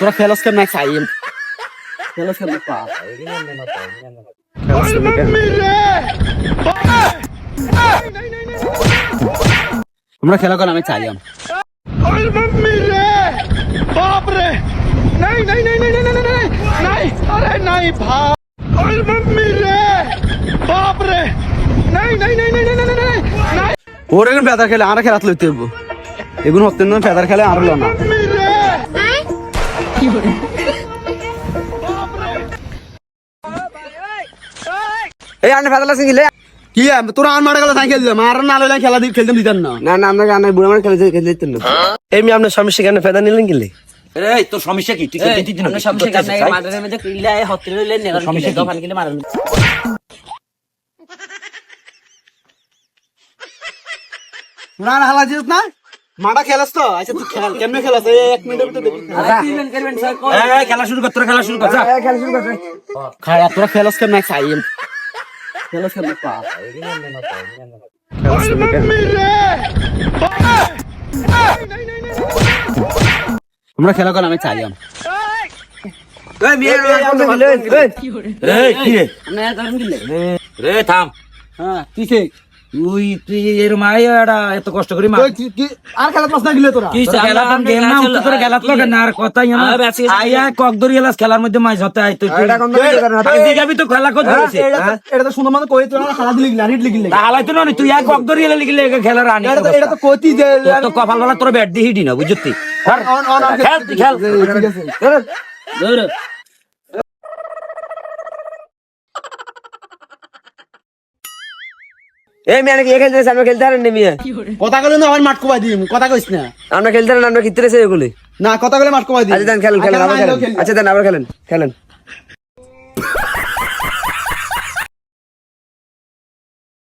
তোরা খেলাস কেন না চাইম খেলাস কেন পা আমরা খেলা কর আমি চাইম बाप रे नहीं नहीं नहीं नहीं नहीं नहीं नहीं नहीं अरे नहीं भाई मम्मी रे बाप रे नहीं नहीं नहीं नहीं नहीं नहीं नहीं ওর এখন ফেদার খেলে আর খেলাত লইতে হইব এগুলো হতে না ফেদার খেলে আর লো না এই আনে ফেদালা সিঙ্গিলে কি তোরা আর মারা গেলে খেলতে মার না লইলে খেলা খেলতে দিতেন না না না আমরা গানে বুড়া মার খেলে দিতেন না এই মি আপনার সমস্যা কেন ফেদা নিলেন গেলে এই তোর সমস্যা কি তুই দিতে দিন আমরা সমস্যা কেন মাদারের মধ্যে কিল্লা হতে লইলে নেগার কিল্লা দোকান কিলে মারান তোরা আর হালা জিত না মারা খেলাস তো আচ্ছা তুই খেল কেমনে খেলাস এই 1 মিনিটের ভিতর দেখি কিলেন করবেন স্যার কো এই খেলা শুরু কর তোরা খেলা শুরু কর যা খেলা শুরু করবে খায়া তোরা খেলাস কেন না চাইম খেলাস কেন পা मम्मी रे আমরা খেলা কর আমি চাইম এই মি এই কি রে আমরা করেন কিলে রে থাম হ্যাঁ কিসে তুই এর মাইয়াডা এত কষ্ট করে মার কি আর খেলা পাস না গিলে তোরা কি খেলা তো গেম না উত্তর তোর খেলা তো না আর কথাই না আইয়া কক ধরি এলাস খেলার মধ্যে মাছ হতে আই তুই এটা কোন দিকে করে না দিগাবি তো খেলা কত ধরেছে এটা তো সুন্দর মতো কই তোরা খেলা দিলি লারিট লিগিলে হালাই তো না তুই এক কক ধরি এলা লিখলে খেলার আনি এটা তো কইতি যে তো কপাল वाला তোর ব্যাট দিহি না বুঝতি খেল তুই খেল ঠিক আছে দৌড় এই মি আনে কি খেলতে আমরা খেলতে পারেন না মি কথা কইলে না আমার মাঠ কোবাই দিম কথা কইছ না আমরা খেলতে পারেন আমরা কিতরে সে এগুলি না কথা কইলে মাঠ কোবাই দিম আচ্ছা দেন খেলেন খেলেন আবার খেলেন আচ্ছা দেন আবার খেলেন খেলেন